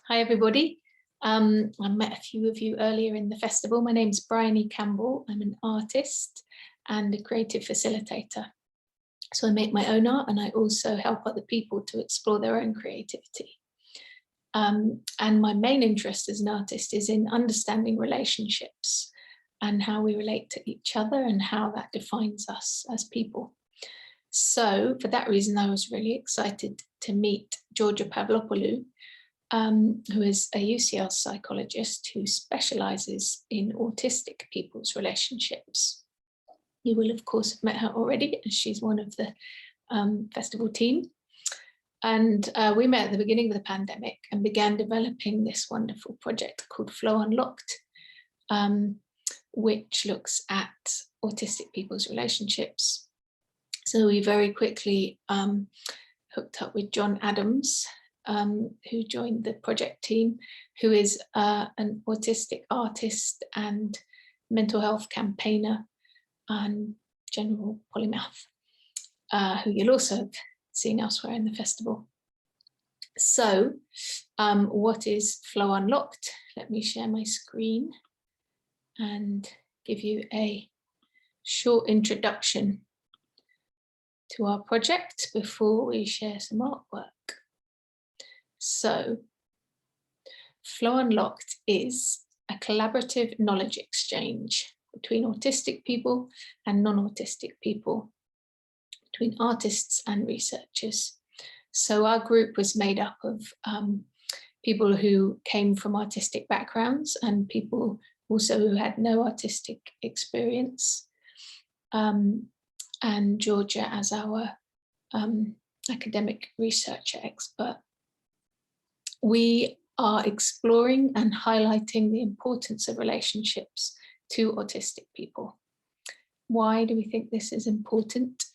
Hi everybody. I met a few of you earlier in the festival. My name's Bryony Campbell. I'm an artist and a creative facilitator. So I make my own art and I also help other people to explore their own creativity. And my main interest as an artist is in understanding relationships and how we relate to each other and how that defines us as people. So for that reason, I was really excited to meet Georgia Pavlopoulou, who is a UCL psychologist who specializes in autistic people's relationships. You will, of course, have met her already, as she's one of the festival team. And we met at the beginning of the pandemic and began developing this wonderful project called FlowUnlocked, which looks at autistic people's relationships. So we very quickly hooked up with John Adams, who joined the project team, who is an autistic artist and mental health campaigner and general polymath, who you'll also have seen elsewhere in the festival. So what is FlowUnlocked? Let me share my screen and give you a short introduction to our project before we share some artwork. So FlowUnlocked is a collaborative knowledge exchange between autistic people and non-autistic people, between artists and researchers. So our group was made up of people who came from artistic backgrounds and people also who had no artistic experience, and Georgia as our academic researcher expert. We are exploring and highlighting the importance of relationships to autistic people. Why do we think this is important?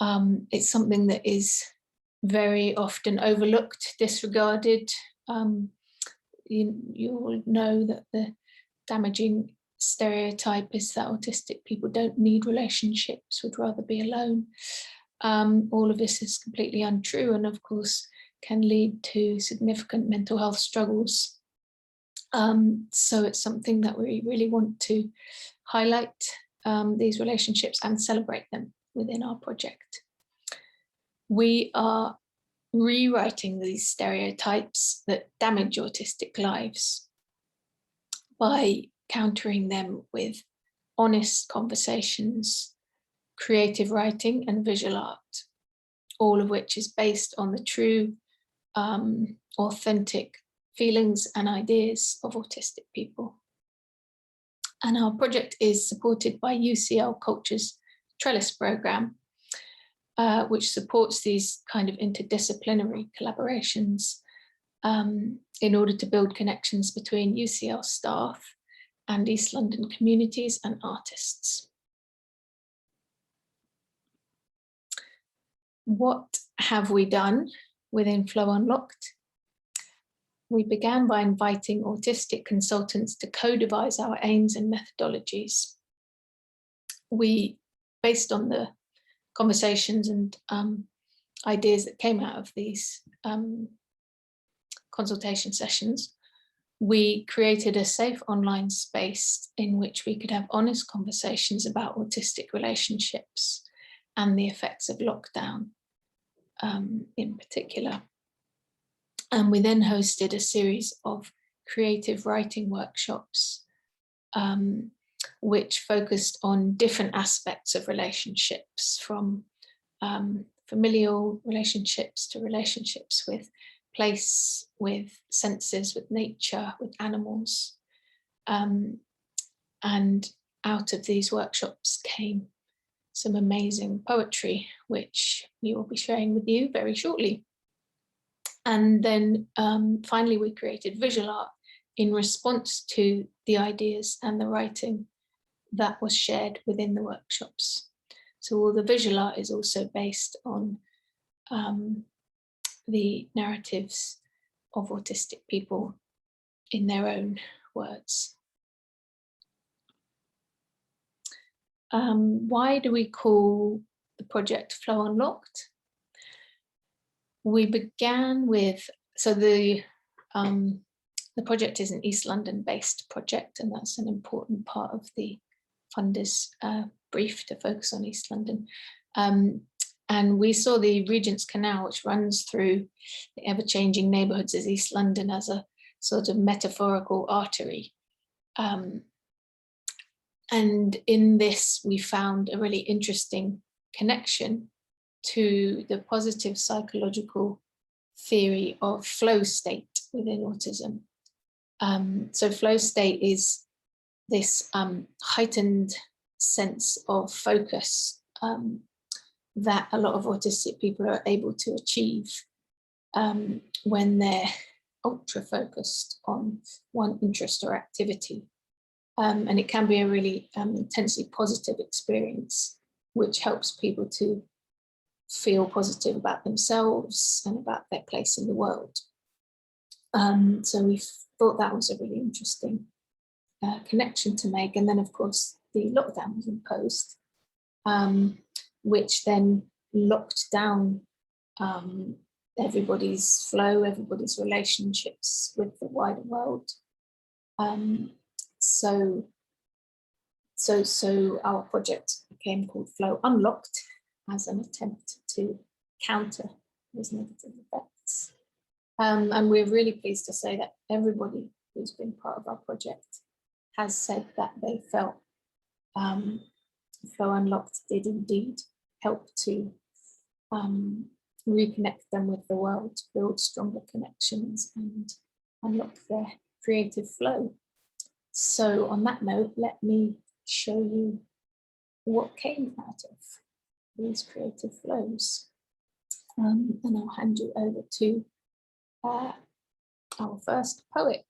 It's something that is very often overlooked, disregarded. You all know that the damaging stereotype is that autistic people don't need relationships, would rather be alone. All of this is completely untrue and of course can lead to significant mental health struggles. So it's something that we really want to highlight, these relationships and celebrate them within our project. We are rewriting these stereotypes that damage autistic lives by countering them with honest conversations, creative writing and visual art, all of which is based on the true, authentic feelings and ideas of autistic people. And our project is supported by UCL Culture's Trellis programme, which supports these kind of interdisciplinary collaborations in order to build connections between UCL staff and East London communities and artists. What have we done within FlowUnlocked? We began by inviting autistic consultants to co-devise our aims and methodologies. We, based on the conversations and ideas that came out of these consultation sessions, we created a safe online space in which we could have honest conversations about autistic relationships and the effects of lockdown in particular. And we then hosted a series of creative writing workshops which focused on different aspects of relationships, from familial relationships to relationships with place, with senses, with nature, with animals. And out of these workshops came some amazing poetry, which we will be sharing with you very shortly. And then finally, we created visual art in response to the ideas and the writing that was shared within the workshops. So all the visual art is also based on the narratives of autistic people in their own words. Why do we call the project FlowUnlocked? We began with, so the the project is an East London based project, and that's an important part of the funders' brief to focus on East London. And we saw the Regent's Canal, which runs through the ever-changing neighbourhoods of East London, as a sort of metaphorical artery. And in this, we found a really interesting connection to the positive psychological theory of flow state within autism. So flow state is this heightened sense of focus that a lot of autistic people are able to achieve when they're ultra focused on one interest or activity. And it can be a really intensely positive experience, which helps people to feel positive about themselves and about their place in the world. So we thought that was a really interesting connection to make. And then, of course, the lockdown was imposed, which then locked down everybody's flow, everybody's relationships with the wider world. So our project became called FlowUnlocked as an attempt to counter those negative effects. And we're really pleased to say that everybody who's been part of our project has said that they felt FlowUnlocked did indeed help to reconnect them with the world, build stronger connections, and unlock their creative flow. So on that note, let me show you what came out of these creative flows. And I'll hand you over to our first poet.